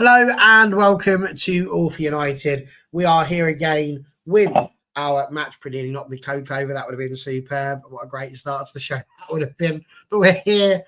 Hello and welcome to All for United. We are here again with our match predicting, not with Coco, that would have been superb. What a great start to the show that would have been. But we're here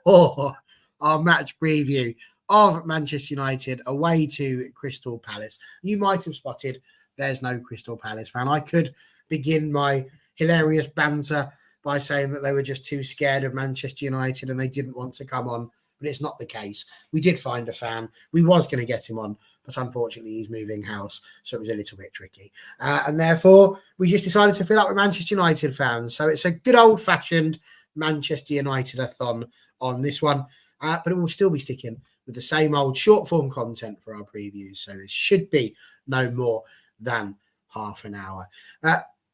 for our match preview of Manchester United away to Crystal Palace. You might have spotted there's no Crystal Palace fan. I could begin my hilarious banter by saying that they were just too scared of Manchester United and they didn't want to come on. But it's not the case. We did find a fan. We was going to get him on, but unfortunately he's moving house, so it was a little bit tricky. And therefore, we just decided to fill up with Manchester United fans. So it's a good old-fashioned Manchester United-a-thon on this one, but it will still be sticking with the same old short-form content for our previews. So there should be no more than half an hour.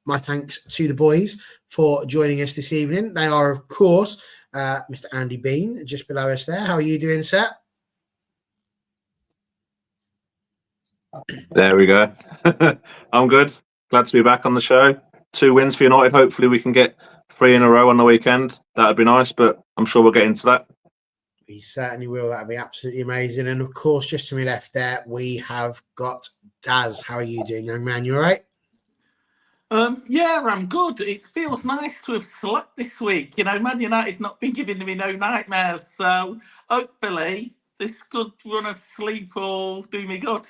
My thanks to the boys for joining us this evening. They are, of course, Mr. Andy Bean, just below us there. How are you doing, sir? There we go. I'm good. Glad to be back on the show. 2 wins for United. Hopefully we can get 3 in a row on the weekend. That would be nice, but I'm sure we'll get into that. We certainly will. That would be absolutely amazing. And, of course, just to my left there, we have got Daz. How are you doing, young man? You all right? Yeah, I'm good. It feels nice to have slept this week. You know, Man United not been giving me no nightmares. So hopefully this good run of sleep will do me good.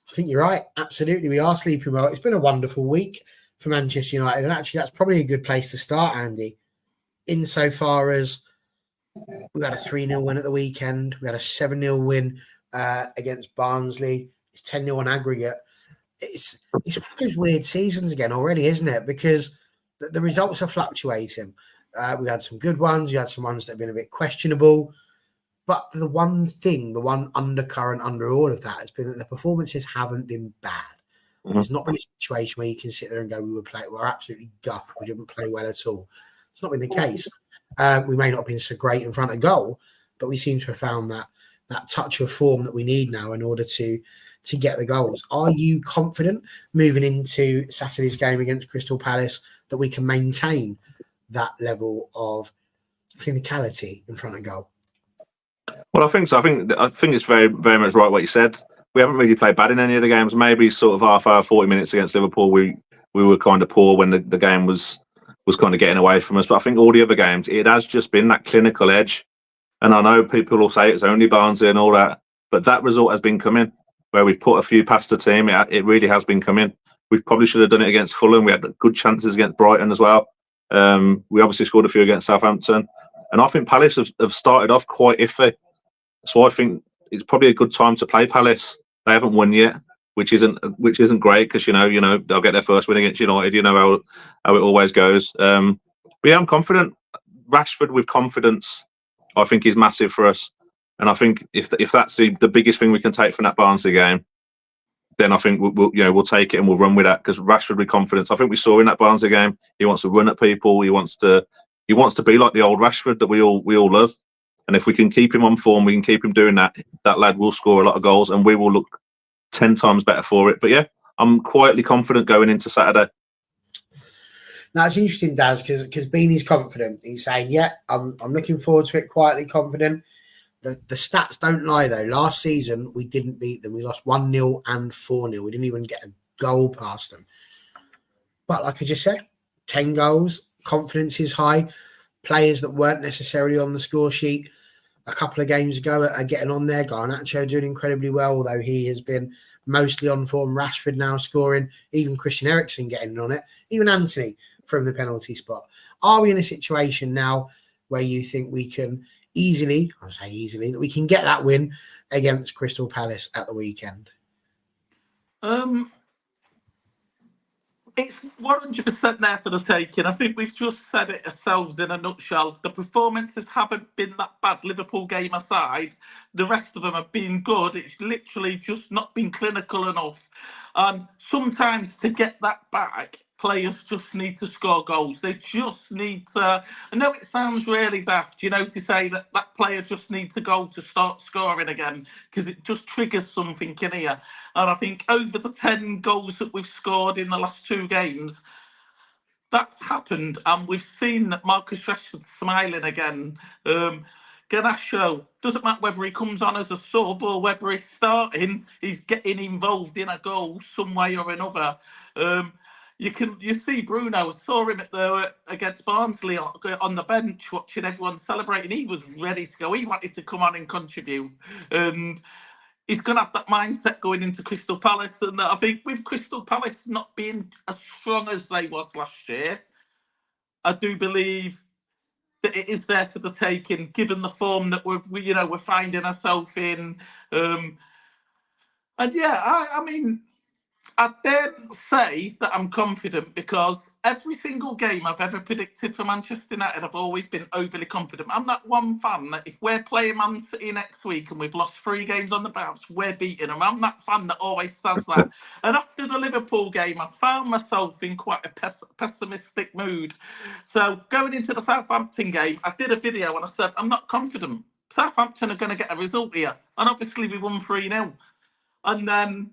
I think you're right. Absolutely. We are sleeping well. It's been a wonderful week for Manchester United. And actually, that's probably a good place to start, Andy, insofar as we had a 3-0 win at the weekend. We had a 7-0 win against Barnsley. It's 10-0 on aggregate. It's one of those weird seasons again already, isn't it? Because the results are fluctuating. We had some good ones. We had some ones that have been a bit questionable. But the one thing, the one undercurrent under all of that has been that the performances haven't been bad. Mm-hmm. There's not been a situation where you can sit there and go, we're absolutely guff. We didn't play well at all. It's not been the case. We may not have been so great in front of goal, but we seem to have found that touch of form that we need now in order to get the goals. Are you confident moving into Saturday's game against Crystal Palace that we can maintain that level of clinicality in front of goal? Well, I think so. I think it's very, very much right what you said. We haven't really played bad in any of the games. Maybe sort of half hour, 40 minutes against Liverpool, we were kind of poor when the game was kind of getting away from us. But I think all the other games, it has just been that clinical edge. And I know people will say it's only Barnsley and all that, but that result has been coming where we've put a few past the team. It really has been coming. We probably should have done it against Fulham. We had good chances against Brighton as well. We obviously scored a few against Southampton. And I think Palace have started off quite iffy. So I think it's probably a good time to play Palace. They haven't won yet, which isn't great because, you know, they'll get their first win against United. You know how it always goes. But yeah, I'm confident. Rashford with confidence, I think, is massive for us. And I think if that's the biggest thing we can take from that Barnsley game, then I think we'll take it and we'll run with that. Because Rashford with confidence, I think we saw in that Barnsley game, he wants to run at people. He wants to be like the old Rashford that we all love. And if we can keep him on form, we can keep him doing that. That lad will score a lot of goals, and we will look 10 times better for it. But yeah, I'm quietly confident going into Saturday. Now, it's interesting, Daz, because Beanie's confident. He's saying, yeah, I'm looking forward to it, quietly confident. The stats don't lie, though. Last season, we didn't beat them. We lost 1-0 and 4-0. We didn't even get a goal past them. But like I just said, 10 goals, confidence is high. Players that weren't necessarily on the score sheet a couple of games ago are getting on there. Garnacho doing incredibly well, although he has been mostly on form. Rashford now scoring. Even Christian Eriksen getting on it. Even Anthony from the penalty spot. Are we in a situation now where you think we can that we can get that win against Crystal Palace at the weekend? It's 100% there for the taking. I think we've just said it ourselves in a nutshell. The performances haven't been that bad. Liverpool game aside, the rest of them have been good. It's literally just not been clinical enough. And sometimes to get that back, players just need to score goals. They just need to. I know it sounds really daft, to say that player just needs to go to start scoring again, because it just triggers something in here. And I think over the 10 goals that we've scored in the last 2 games, that's happened. And we've seen that Marcus Rashford's smiling again. Garnacho, doesn't matter whether he comes on as a sub or whether he's starting, he's getting involved in a goal some way or another. You see Bruno, saw him against Barnsley on the bench, watching everyone celebrating. He was ready to go. He wanted to come on and contribute, and he's going to have that mindset going into Crystal Palace. And I think with Crystal Palace not being as strong as they was last year, I do believe that it is there for the taking, given the form that we're finding ourselves in. And yeah, I mean, I daren't say that I'm confident, because every single game I've ever predicted for Manchester United, I've always been overly confident. I'm that one fan that if we're playing Man City next week and we've lost 3 games on the bounce, we're beating them. I'm that fan that always says that. And after the Liverpool game, I found myself in quite a pessimistic mood. So going into the Southampton game, I did a video and I said, I'm not confident. Southampton are going to get a result here. And obviously we won 3-0. And then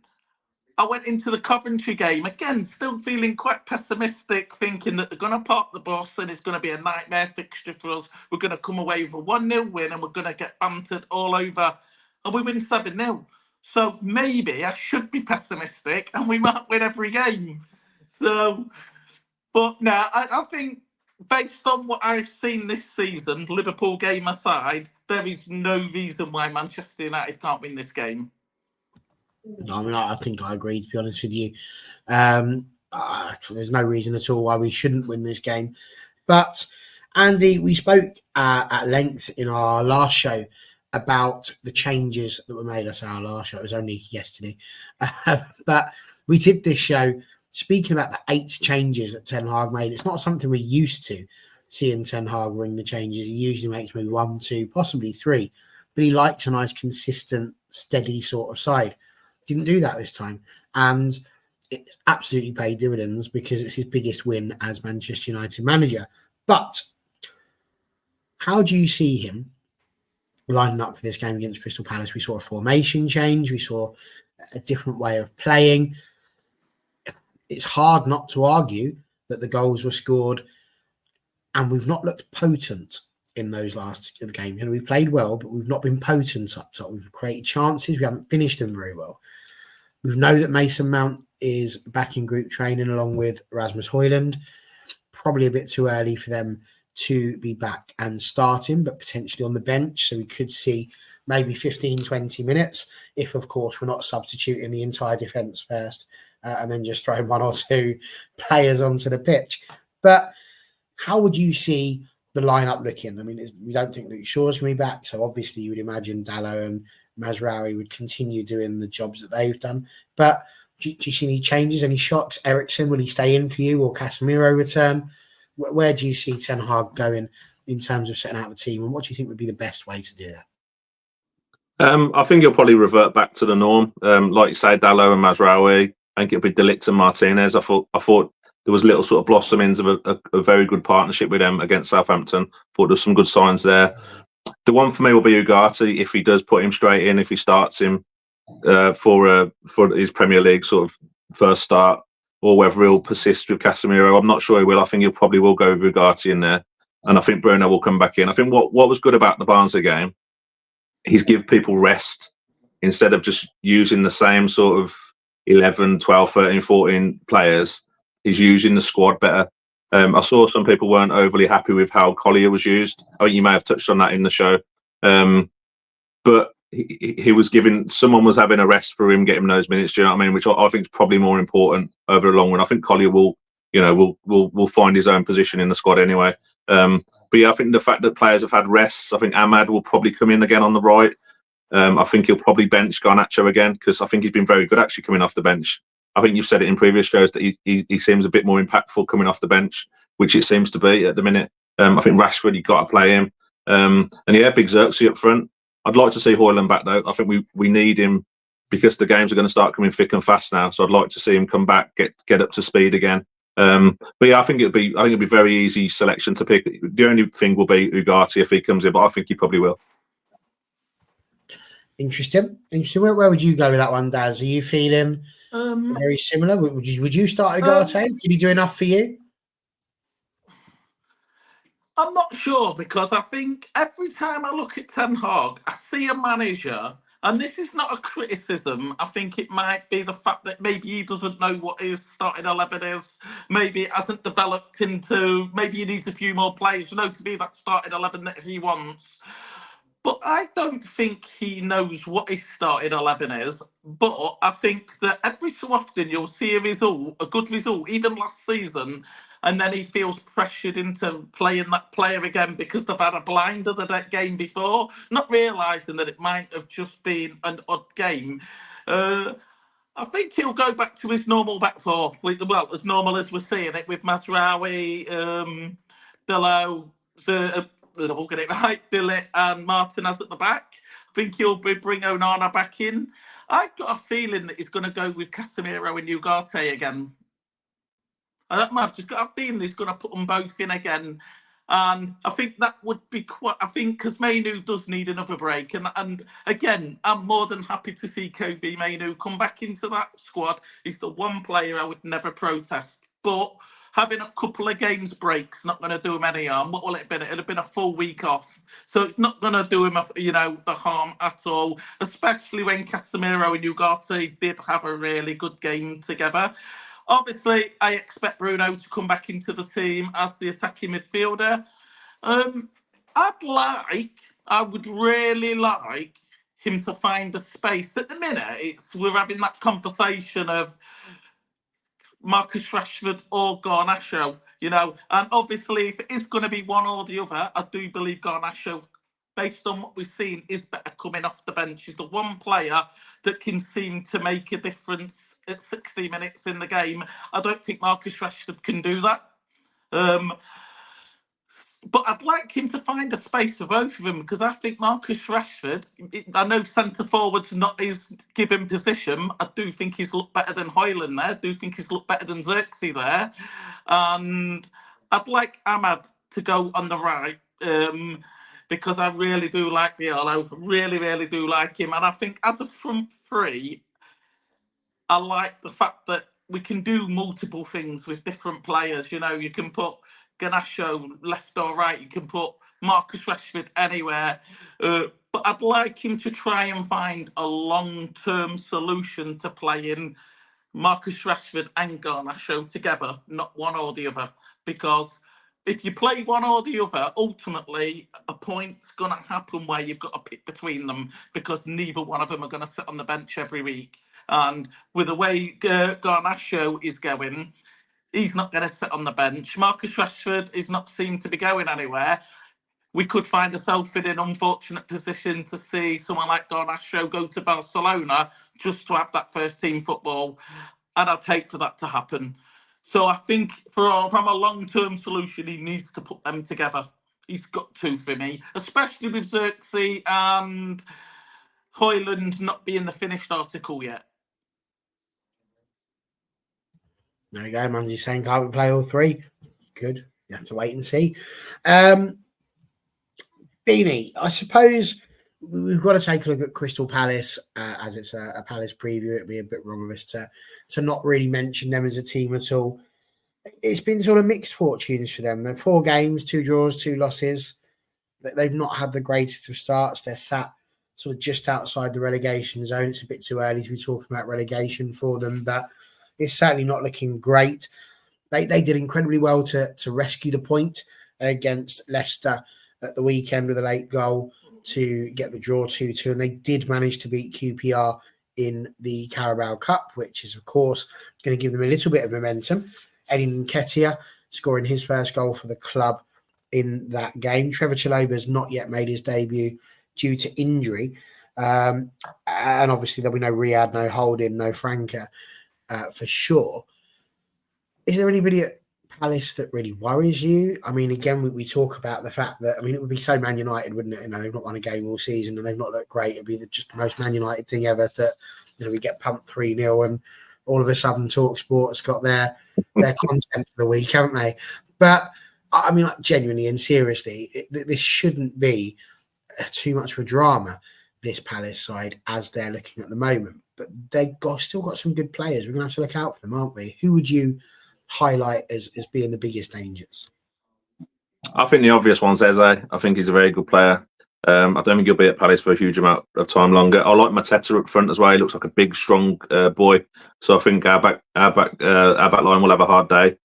I went into the Coventry game, again, still feeling quite pessimistic, thinking that they're going to park the bus and it's going to be a nightmare fixture for us. We're going to come away with a 1-0 win and we're going to get bantered all over. And we win 7-0. So maybe I should be pessimistic and we might win every game. So, but no, I think based on what I've seen this season, Liverpool game aside, there is no reason why Manchester United can't win this game. I mean, I think I agree, to be honest with you. There's no reason at all why we shouldn't win this game. But, Andy, we spoke at length in our last show about the changes that were made. I say our last show, it was only yesterday. But we did this show speaking about the 8 changes that Ten Hag made. It's not something we're used to, seeing Ten Hag bring the changes. He usually makes maybe 1, 2, possibly 3. But he likes a nice, consistent, steady sort of side. Didn't do that this time, and it absolutely paid dividends because it's his biggest win as Manchester United manager. But how do you see him lining up for this game against Crystal Palace? We saw a formation change, we saw a different way of playing. It's hard not to argue that the goals were scored and we've not looked potent in those last games. We've played well, but we've not been potent up top. We've created chances, we haven't finished them very well. We know that Mason Mount is back in group training along with Rasmus Højlund. Probably a bit too early for them to be back and starting, but potentially on the bench. So we could see maybe 15, 20 minutes if, of course, we're not substituting the entire defence first and then just throwing 1 or 2 players onto the pitch. But how would you see the lineup looking? I mean, we don't think Luke Shaw's going to be back, so obviously you would imagine Dalot and Mazraoui would continue doing the jobs that they've done. But do you see any changes, any shocks? Eriksen, will he stay in for you, or Casemiro return? Where do you see Ten Hag going in terms of setting out the team, and what do you think would be the best way to do that? I think he'll probably revert back to the norm. Like you say, Dalot and Mazraoui. I think it'll be De Ligt and Martinez. I thought there was little sort of blossomings of a very good partnership with them against Southampton. Thought there was some good signs there. The one for me will be Ugarte, if he does put him straight in, if he starts him for his Premier League sort of first start, or whether he'll persist with Casemiro. I'm not sure he will. I think he probably will go with Ugarte in there, and I think Bruno will come back in. I think what was good about the Barnsley game, he's give people rest instead of just using the same sort of 11, 12, 13, 14 players. He's using the squad better. I saw some people weren't overly happy with how Collier was used. I think you may have touched on that in the show. But he was someone was having a rest for him, getting those minutes, do you know what I mean? Which I think is probably more important over the long run. I think Collier will find his own position in the squad anyway. But yeah, I think the fact that players have had rests, I think Ahmad will probably come in again on the right. I think he'll probably bench Garnacho again, because I think he's been very good actually coming off the bench. I think you've said it in previous shows that he seems a bit more impactful coming off the bench, which it seems to be at the minute. I think Rashford, you've got to play him. And yeah, big Xerxes up front. I'd like to see Højlund back though. I think we need him because the games are going to start coming thick and fast now. So I'd like to see him come back, get up to speed again. But yeah, I think it'll be very easy selection to pick. The only thing will be Ugarte if he comes in, but I think he probably will. Interesting. Where would you go with that one, Daz? Are you feeling very similar? Would you start Ugarte? Did he do enough for you? I'm not sure, because I think every time I look at Ten Hag, I see a manager, and this is not a criticism. I think it might be the fact that maybe he doesn't know what his starting 11 is. Maybe it hasn't developed into, maybe he needs a few more players, to be that starting 11 that he wants. But I don't think he knows what his starting 11 is. But I think that every so often you'll see a good result, even last season, and then he feels pressured into playing that player again because they've had a blinder that game before, not realising that it might have just been an odd game. I think he'll go back to his normal back four, well, as normal as we're seeing it, with Mazraoui, Dillo, we'll get it right, Billet and Martinez at the back. I think he'll bring Onana back in. I've got a feeling that he's going to go with Casemiro and Ugarte again. I don't know, I've just got a feeling he's going to put them both in again. And I think that would be quite, I think, because Mainu does need another break. And again, I'm more than happy to see Kobe Mainu come back into that squad. He's the one player I would never protest. But having a couple of games breaks not going to do him any harm. What will it have been? It'll have been a full week off. So it's not going to do him, the harm at all, especially when Casemiro and Ugarte did have a really good game together. Obviously, I expect Bruno to come back into the team as the attacking midfielder. I would really like him to find a space. At the minute, we're having that conversation of Marcus Rashford or Garnacho, and obviously if it is going to be one or the other, I do believe Garnacho, based on what we've seen, is better coming off the bench. He's the one player that can seem to make a difference at 60 minutes in the game. I don't think Marcus Rashford can do that. But I'd like him to find a space for both of them, because I think Marcus Rashford, I know centre forward's not his given position. I do think he's looked better than Højlund there. I do think he's looked better than Xerxes there. And I'd like Ahmad to go on the right, because I really do like Diallo. Really, really do like him. And I think as a front three, I like the fact that we can do multiple things with different players. You can put Garnacho left or right. You can put Marcus Rashford anywhere. But I'd like him to try and find a long-term solution to playing Marcus Rashford and Garnacho together, not one or the other. Because if you play one or the other, ultimately a point's going to happen where you've got to pick between them, because neither one of them are going to sit on the bench every week. And with the way Garnacho is going, he's not going to sit on the bench. Marcus Rashford is not seen to be going anywhere. We could find ourselves in an unfortunate position to see someone like Garnacho go to Barcelona just to have that first team football. And I'd hate for that to happen. So I think from a long-term solution, he needs to put them together. He's got to, for me, especially with Xerxes and Højlund not being the finished article yet. There you go, Man's saying can't we play all three? Good. You have to wait and see. Beanie, I suppose we've got to take a look at Crystal Palace, as it's a Palace preview. It'd be a bit wrong of us to not really mention them as a team at all. It's been sort of mixed fortunes for them. They're 4 games, 2 draws, 2 losses. They've not had the greatest of starts. They're sat sort of just outside the relegation zone. It's a bit too early to be talking about relegation for them, but it's certainly not looking great. They did incredibly well to rescue the point against Leicester at the weekend with a late goal to get the draw 2-2, and they did manage to beat QPR in the Carabao Cup, which is, of course, going to give them a little bit of momentum. Eddie Nketiah scoring his first goal for the club in that game. Trevor Chalobah has not yet made his debut due to injury. And obviously there'll be no Riyad, no Holding, no Franca for sure. Is there anybody at Palace that really worries you? I mean, again, we talk about the fact that, it would be so Man United, wouldn't it? They've not won a game all season and they've not looked great. It'd be just the most Man United thing ever that, we get pumped 3-0 and all of a sudden TalkSport's got their content for the week, haven't they? But genuinely and seriously, this shouldn't be too much of a drama, this Palace side, as they're looking at the moment. But they've still got some good players. We're going to have to look out for them, aren't we? Who would you highlight as being the biggest dangers? I think the obvious one's Eze. I think he's a very good player. I don't think he'll be at Palace for a huge amount of time longer. I like Mateta up front as well. He looks like a big, strong boy. So I think our back line will have a hard day.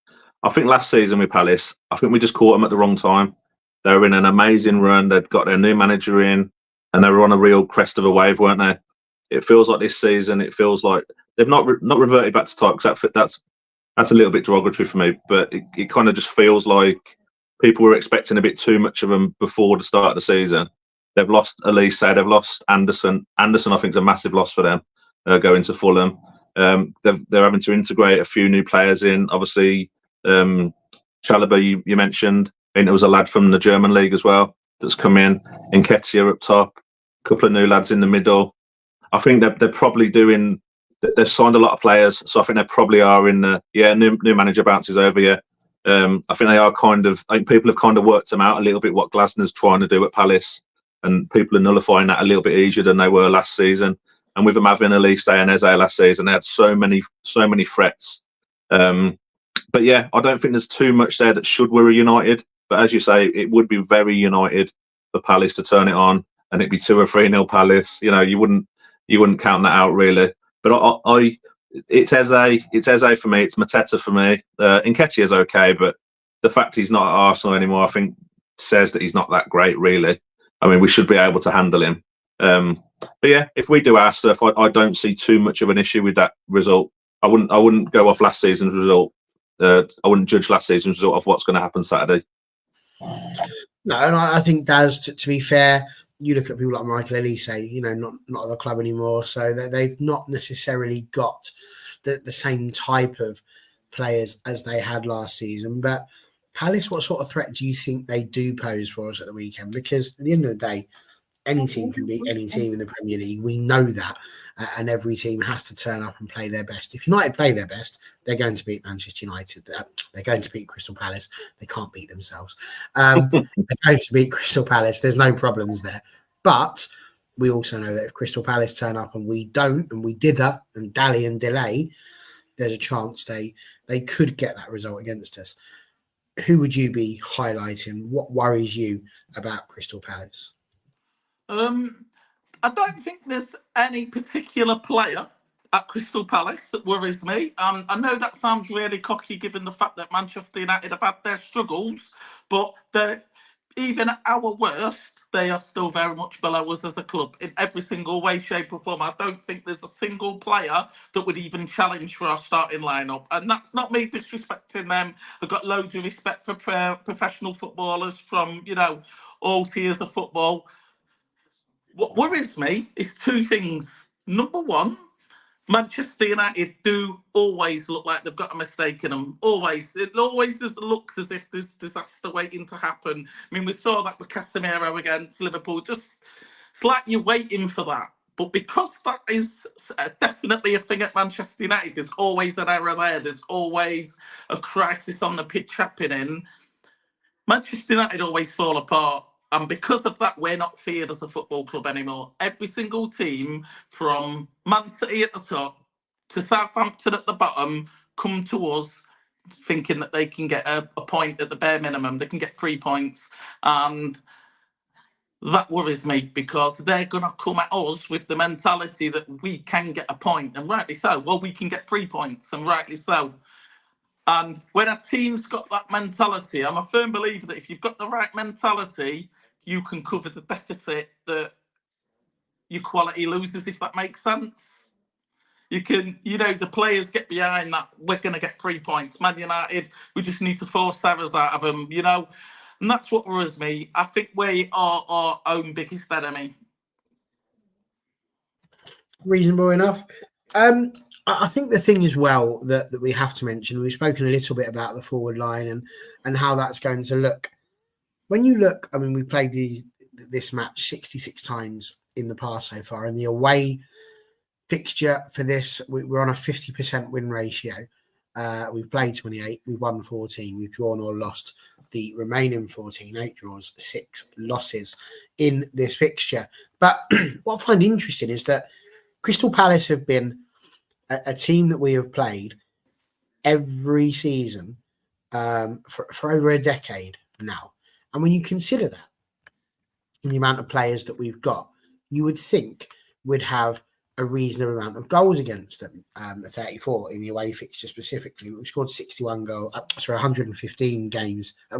I think last season with Palace, I think we just caught them at the wrong time. They were in an amazing run. They'd got their new manager in, and they were on a real crest of a wave, weren't they? It feels like this season. It feels like they've not reverted back to type, because that's a little bit derogatory for me. But it kind of just feels like people were expecting a bit too much of them before the start of the season. They've lost Elise, they've lost Anderson. Anderson, I think, is a massive loss for them going to Fulham. They're having to integrate a few new players in. Obviously, Chalobah, you mentioned. I think there was a lad from the German league as well that's come in. Nketiah up top. A couple of new lads in the middle. I think they're probably doing. They've signed a lot of players, so I think they probably are in the new manager bounces over. Yeah, I think they are kind of. I think people have kind of worked them out a little bit what Glasner's trying to do at Palace, and people are nullifying that a little bit easier than they were last season. And with them having Elise and Eze last season, they had so many threats. But yeah, I don't think there's too much there that should worry United. But as you say, it would be very United for Palace to turn it on, and it'd be 2 or 3-0 Palace. You know, you wouldn't count that out really. But it's Eze for me. It's Mateta for me. Nketiah is okay, but the fact he's not at Arsenal anymore, I think, says that he's not that great really. I mean, we should be able to handle him. But yeah, if we do our stuff, I don't see too much of an issue with that result. I wouldn't go off last season's result. I wouldn't judge last season's result of what's going to happen Saturday. No, and I think Daz, to be fair, you look at people like Michael Elise, not at the club anymore, so they've not necessarily got the same type of players as they had last season. But Palace, what sort of threat do you think they do pose for us at the weekend? Because at the end of the day, any team can beat any team in the Premier League. We know that, and every team has to turn up and play their best. If United play their best, they're going to beat Manchester United. They're going to beat Crystal Palace. They can't beat themselves. They're going to beat Crystal Palace. There's no problems there. But we also know that if Crystal Palace turn up and we don't, and we dither and dally and delay, there's a chance they could get that result against us. Who would you be highlighting? What worries you about Crystal Palace? I don't think there's any particular player at Crystal Palace that worries me. I know that sounds really cocky given the fact that Manchester United have had their struggles, but even at our worst, they are still very much below us as a club in every single way, shape or form. I don't think there's a single player that would even challenge for our starting lineup. And that's not me disrespecting them. I've got loads of respect for professional footballers from, all tiers of football. What worries me is 2 things. Number one, Manchester United do always look like they've got a mistake in them. Always. It always just looks as if there's disaster waiting to happen. I mean, we saw that with Casemiro against Liverpool. It's like you're waiting for that. But because that is definitely a thing at Manchester United, there's always an error there. There's always a crisis on the pitch happening. Manchester United always fall apart. And because of that, we're not feared as a football club anymore. Every single team, from Man City at the top to Southampton at the bottom, come to us thinking that they can get a point at the bare minimum. They can get 3 points. And that worries me because they're going to come at us with the mentality that we can get a point, and rightly so. Well, we can get 3 points, and rightly so. And when a team's got that mentality, I'm a firm believer that if you've got the right mentality, you can cover the deficit that your quality loses, if that makes sense. You can, the players get behind that. We're going to get 3 points. Man United, we just need to force errors out of them, And that's what worries me. I think we are our own biggest enemy. Reasonable enough. I think the thing as well that we have to mention, we've spoken a little bit about the forward line and how that's going to look. When you look, I mean, we played this match 66 times in the past so far, and the away fixture for this, we're on a 50% win ratio. We've played 28, we've won 14, we've drawn or lost the remaining 14, 8 draws, 6 losses in this fixture. But what I find interesting is that Crystal Palace have been a team that we have played every season for over a decade now. And when you consider that, the amount of players that we've got, you would think we'd have a reasonable amount of goals against them. 34 in the away fixture specifically. We've scored 115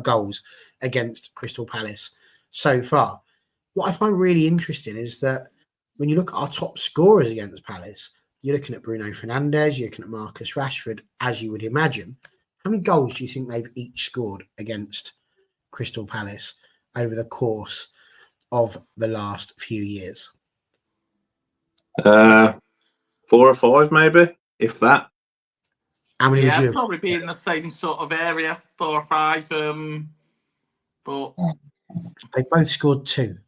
goals against Crystal Palace so far. What I find really interesting is that when you look at our top scorers against Palace, you're looking at Bruno Fernandes, you're looking at Marcus Rashford, as you would imagine. How many goals do you think they've each scored against Crystal Palace over the course of the last few years? 4 or 5, maybe, if that. How many would you probably be in the same sort of area, 4 or 5. But they both scored 2.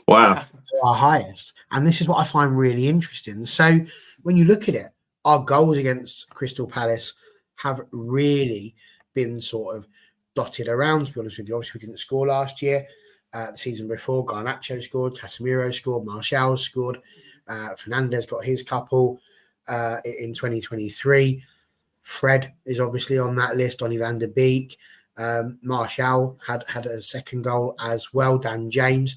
Wow. Our highest. And this is what I find really interesting. So when you look at it, our goals against Crystal Palace have really been sort of dotted around, to be honest with you. Obviously, we didn't score last year. The season before, Garnacho scored, Casemiro scored, Martial scored, Fernandes got his couple in 2023. Fred is obviously on that list, Donny van der Beek. Martial had a second goal as well, Dan James.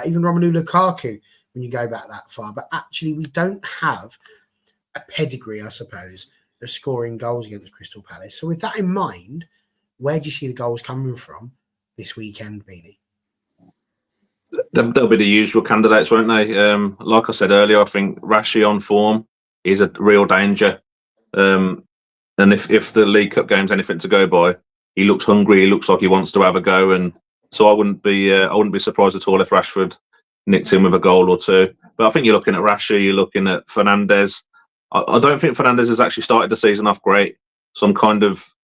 Even Romelu Lukaku, when you go back that far. But actually, we don't have a pedigree, I suppose, of scoring goals against Crystal Palace. So with that in mind, where do you see the goals coming from this weekend, Beanie? They'll be the usual candidates, won't they? Like I said earlier, I think Rashy on form is a real danger. And if the League Cup game's anything to go by, he looks hungry. He looks like he wants to have a go, and so I wouldn't be surprised at all if Rashford nicked in with a goal or 2. But I think you're looking at Rashy, you're looking at Fernandes. I don't think Fernandes has actually started the season off great, so I'm kind of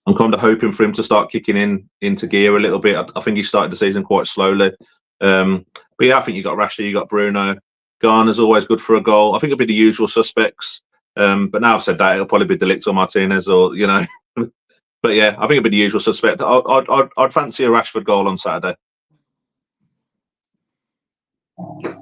hoping for him to start kicking into gear a little bit. I think he started the season quite slowly. But yeah, I think you got Rashy, you got Bruno. Garner's always good for a goal. I think it'll be the usual suspects. But now I've said that, it'll probably be Delict or Martinez, or But yeah, I think it'll be the usual suspect. I'd fancy a Rashford goal on Saturday.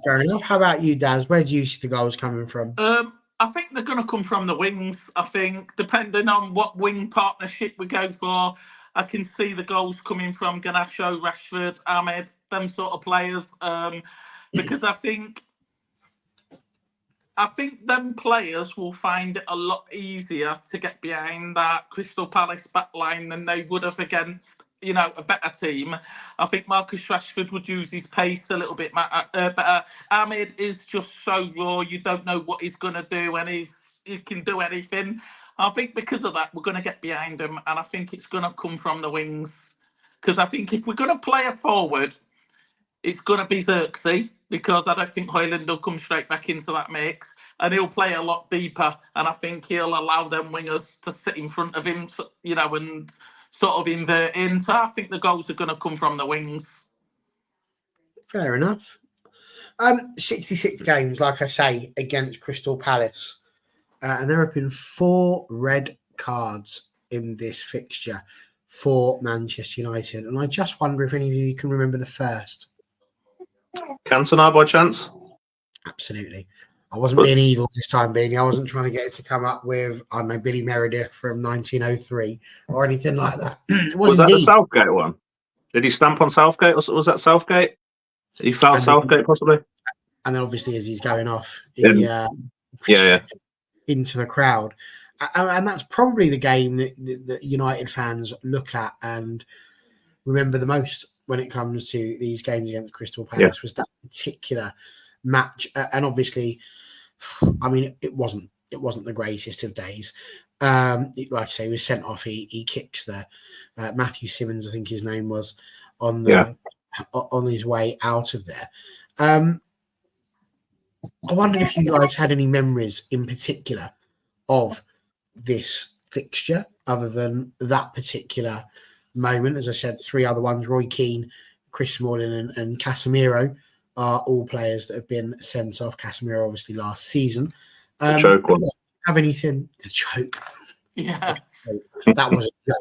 Fair enough. How about you, Daz? Where do you see the goals coming from? I think they're going to come from the wings. I think, depending on what wing partnership we go for, I can see the goals coming from Garnacho, Rashford, Ahmed, them sort of players. Because I think them players will find it a lot easier to get behind that Crystal Palace backline than they would have against, a better team. I think Marcus Rashford would use his pace a little bit better. Ahmed is just so raw. You don't know what he's going to do, and he can do anything. I think because of that, we're going to get behind him, and I think it's going to come from the wings. Because I think if we're going to play a forward, it's going to be Xerxes, because I don't think Højlund will come straight back into that mix, and he'll play a lot deeper, and I think he'll allow them wingers to sit in front of him, and sort of invert in. So I think the goals are going to come from the wings. Fair enough. 66 games, like I say, against Crystal Palace. And there have been 4 red cards in this fixture for Manchester United. And I just wonder if any of you can remember the first. Cantona by chance? Absolutely. I wasn't being evil this time, Beanie. I wasn't trying to get it to come up with, I don't know, Billy Meredith from 1903 or anything like that. Was that the Southgate one? Did he stamp on Southgate, or was that Southgate? He fouled Southgate, possibly? And then obviously as he's going off, yeah, into the crowd. And that's probably the game that United fans look at and remember the most when it comes to these games against Crystal Palace, was that particular match. And obviously, I mean, it wasn't the greatest of days. Like I say, he was sent off. He kicks the Matthew Simmons, I think his name was, on his way out of there. I wondered if you guys had any memories in particular of this fixture, other than that particular moment. As I said, 3 other ones: Roy Keane, Chris Smalling, and Casemiro are all players that have been sent off. Casemiro, obviously, last season. The choke one. Have anything? The choke. Yeah, that was a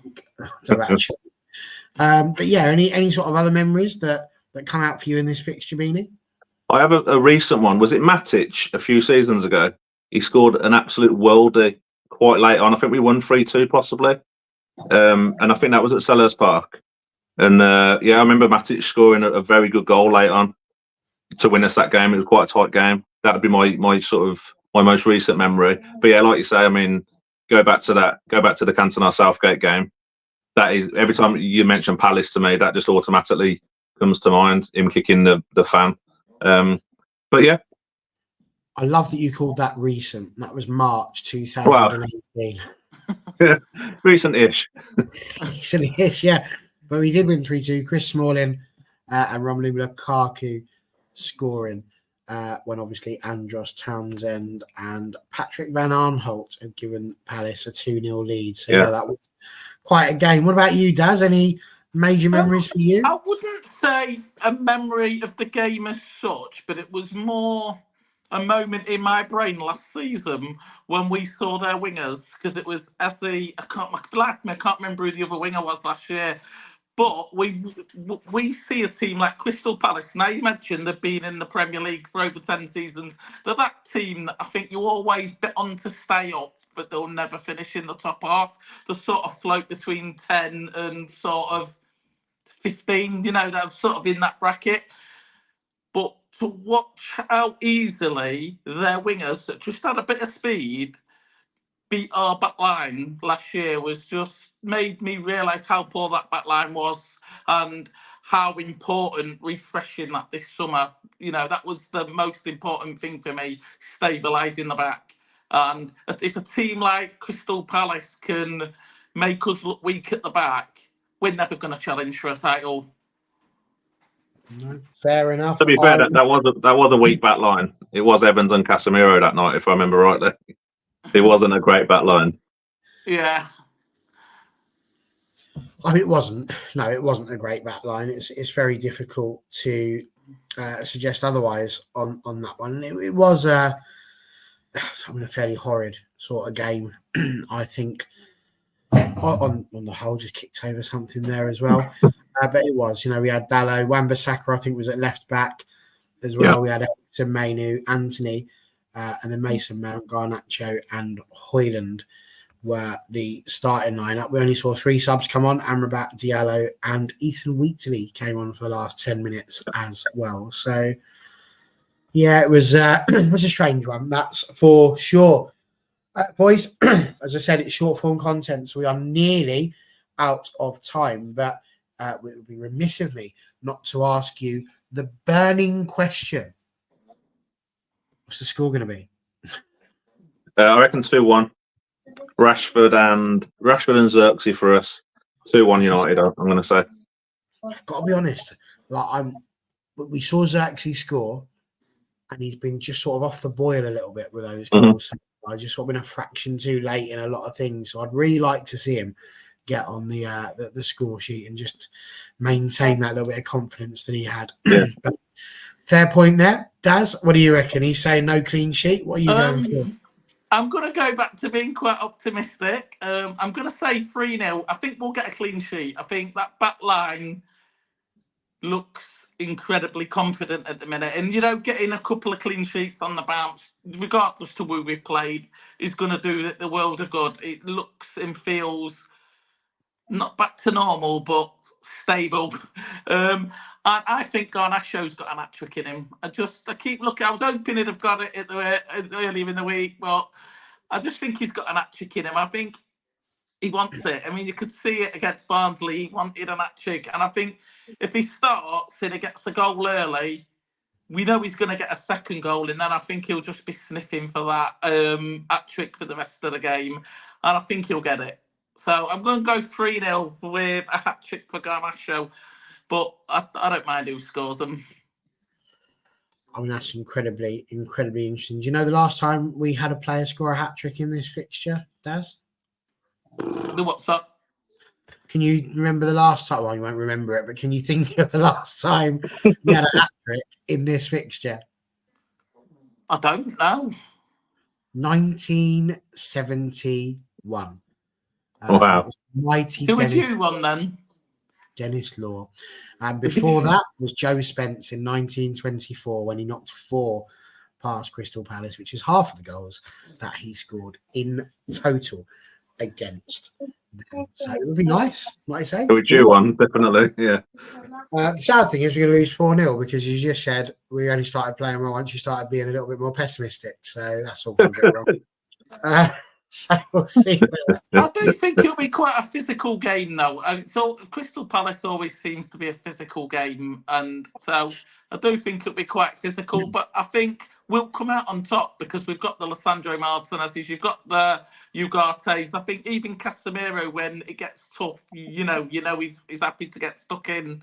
joke. But yeah, any sort of other memories that come out for you in this fixture, Beanie? I have a recent one. Was it Matic a few seasons ago? He scored an absolute worldie quite late on. I think we won 3-2 possibly. And I think that was at Selhurst Park. And yeah, I remember Matic scoring a very good goal late on to win us that game. It was quite a tight game. That would be my most recent memory. But yeah, like you say, I mean, go back to the Cantona Southgate game. That is, every time you mention Palace to me, that just automatically comes to mind. Him kicking the fan. But yeah, I love that you called that recent. That was March wow, 2018. recent-ish. Recent-ish, yeah. But we did win 3-2. Chris Smalling and Romelu Lukaku scoring when obviously Andros Townsend and Patrick Van Aanholt had given Palace a 2-0 lead. So yeah, that was quite a game. What about you, Daz? Any major memories for you? I wouldn't say a memory of the game as such, but it was more a moment in my brain last season when we saw their wingers, because it was I can't remember who the other winger was last year. But we see a team like Crystal Palace. Now you mentioned they've been in the Premier League for over 10 seasons. They're that team that I think you always bet on to stay up, but they'll never finish in the top half. They sort of float between 10 and sort of 15. They're sort of in that bracket. But to watch how easily their wingers that just had a bit of speed beat our back line last year was just made me realise how poor that back line was and how important refreshing that this summer. That was the most important thing for me, stabilising the back. And if a team like Crystal Palace can make us look weak at the back, we're never going to challenge for a title. No, fair enough. To be fair, that was a weak back line. It was Evans and Casemiro that night, if I remember rightly. It wasn't a great back line. Yeah. I mean, it wasn't. No, it wasn't a great back line. It's very difficult to suggest otherwise on that one. It was a fairly horrid sort of game. I think on the whole, just kicked over something there as well. But it was, we had Dallo, Wan-Bissaka, I think was at left back as well. Yeah. We had Eriksen, Mainu, Anthony, and then Mason Mount, Garnacho, and Højlund were the starting lineup. We only saw 3 subs come on. Amrabat, Diallo, and Ethan Wheatley came on for the last 10 minutes as well. So, yeah, it was a strange one. That's for sure. Boys, as I said, it's short form content, so we are nearly out of time. But it would be remiss of me not to ask you the burning question. What's the score going to be? I reckon 2-1. Rashford and Xerxes for us. 2-1 United, I'm going to say. I've got to be honest. We saw Xerxes score, and he's been just sort of off the boil a little bit with those goals. I just sort of been a fraction too late in a lot of things. So I'd really like to see him get on the score sheet and just maintain that little bit of confidence that he had. Yeah. But fair point there. Daz, what do you reckon? He's saying no clean sheet. What are you going for? I'm going to go back to being quite optimistic. I'm going to say 3-0. I think we'll get a clean sheet. I think that back line looks incredibly confident at the minute. And, getting a couple of clean sheets on the bounce, regardless to who we played, is going to do the world of good. It looks and feels not back to normal, but stable. And I think Garnacho's got an hat-trick in him. I keep looking. I was hoping he'd have got it earlier in the week, but I just think he's got an hat-trick in him. I think he wants it. I mean, you could see it against Barnsley. He wanted an hat-trick. And I think if he starts and he gets a goal early, we know he's going to get a second goal. And then I think he'll just be sniffing for that hat-trick for the rest of the game. And I think he'll get it. So I'm going to go 3-0 with a hat-trick for Garnacho. But I don't mind who scores them. I mean, that's incredibly, incredibly interesting. Do you know the last time we had a player score a hat-trick in this fixture, Daz? What's up? Can you remember the last time? Well, you won't remember it, but can you think of the last time we had a hat-trick in this fixture? I don't know. 1971. Wow. Mighty Who was Dennis. you on then? Dennis Law. And before that was Joe Spence in 1924 when he knocked 4 past Crystal Palace, which is half of the goals that he scored in total against So it would be nice, like I say. We due one, definitely. Yeah. The sad thing is we're going to lose 4-0 because you just said we only started playing well once you started being a little bit more pessimistic. So that's all gone a bit wrong. So we'll see. I do think it'll be quite a physical game, though. So Crystal Palace always seems to be a physical game, and so I do think it'll be quite physical. But I think we'll come out on top because we've got the Lissandro Martinez's, you've got the Ugarte's. I think even Casemiro, when it gets tough, he's happy to get stuck in.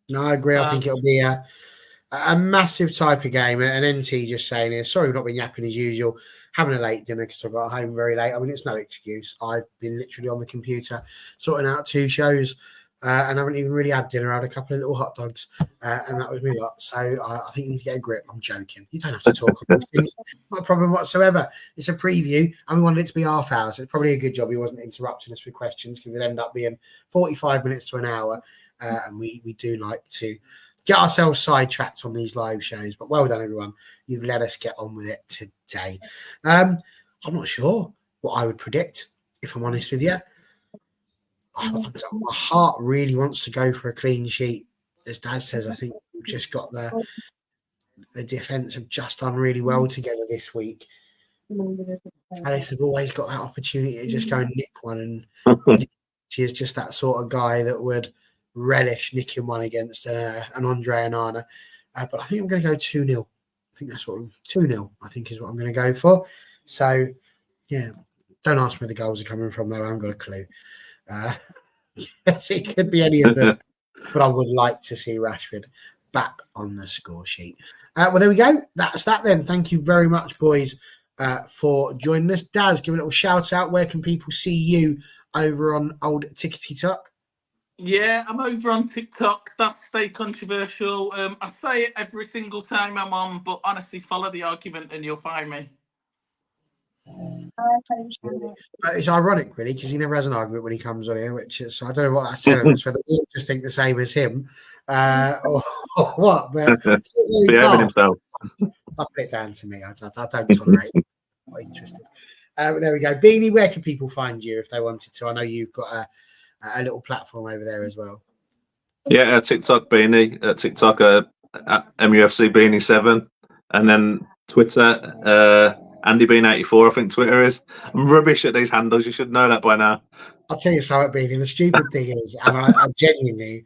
No, I agree. I think it'll be a massive type of game. And NT just saying here, sorry, we've not been yapping as usual, having a late dinner because I got home very late. I mean, it's no excuse. I've been literally on the computer sorting out 2 shows and I haven't even really had dinner. I had a couple of little hot dogs and that was me lot. So I think you need to get a grip. I'm joking. You don't have to talk about these things. Not a problem whatsoever. It's a preview and we wanted it to be half hour. So it's probably a good job he wasn't interrupting us with questions because it would end up being 45 minutes to an hour. And we do like to get ourselves sidetracked on these live shows, but well done, everyone. You've let us get on with it today. I'm not sure what I would predict, if I'm honest with you. My heart really wants to go for a clean sheet. As Dad says, I think we've just got the defence have just done really well together this week. Palace have always got that opportunity to just go and nick one, and he is just that sort of guy that would relish nicking one against an Andre Onana. But I think I'm going to go 2-0. I think that's what 2-0, I think, is what I'm going to go for. So, yeah, don't ask me where the goals are coming from, though. I haven't got a clue. Yes, it could be any of them, but I would like to see Rashford back on the score sheet. Well, there we go. That's that then. Thank you very much, boys, for joining us. Daz, give a little shout out. Where can people see you over on old Tickety Tuck? Yeah, I'm over on TikTok. That's Stay Controversial. I say it every single time I'm on, but honestly, follow the argument and you'll find me. It's ironic, really, because he never has an argument when he comes on here, which is, I don't know what that's telling us, whether we just think the same as him or what. But behaving himself. I'll put it down to me. I don't tolerate it. I'm not interested. But there we go. Beanie, where can people find you if they wanted to? I know you've got a little platform over there as well. Yeah, TikTok Beanie, TikTok at MUFC Beanie 7, and then Twitter Andy Bean 84. I think Twitter is. I'm rubbish at these handles. You should know that by now. I'll tell you something, Beanie. The stupid thing is, and I genuinely,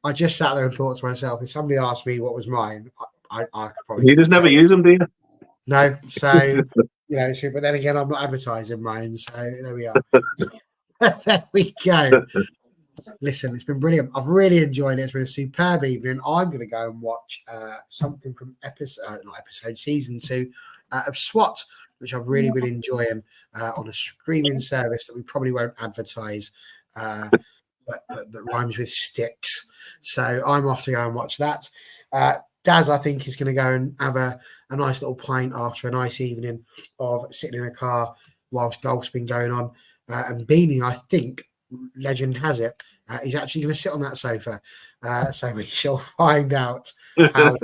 I just sat there and thought to myself, if somebody asked me what was mine, I could probably. You just never use them, do you? No, so but then again, I'm not advertising mine, so there we are. There we go. Listen, it's been brilliant. I've really enjoyed it. It's been a superb evening. I'm going to go and watch something from season 2 of SWAT, which I've really been enjoying on a streaming service that we probably won't advertise, but that rhymes with sticks. So I'm off to go and watch that. Daz, I think, is going to go and have a nice little pint after a nice evening of sitting in a car whilst golf's been going on. And Beanie, I think, legend has it, he's actually going to sit on that sofa. So we shall find out how.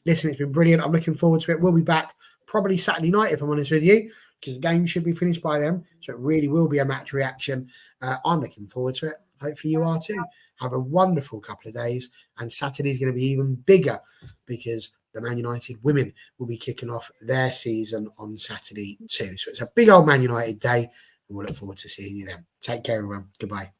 Listen, it's been brilliant. I'm looking forward to it. We'll be back probably Saturday night, if I'm honest with you, because the game should be finished by then. So it really will be a match reaction. I'm looking forward to it. Hopefully you are too. Have a wonderful couple of days. And Saturday's going to be even bigger because the Man United women will be kicking off their season on Saturday too. So it's a big old Man United day. And we'll look forward to seeing you then. Take care, everyone. Goodbye.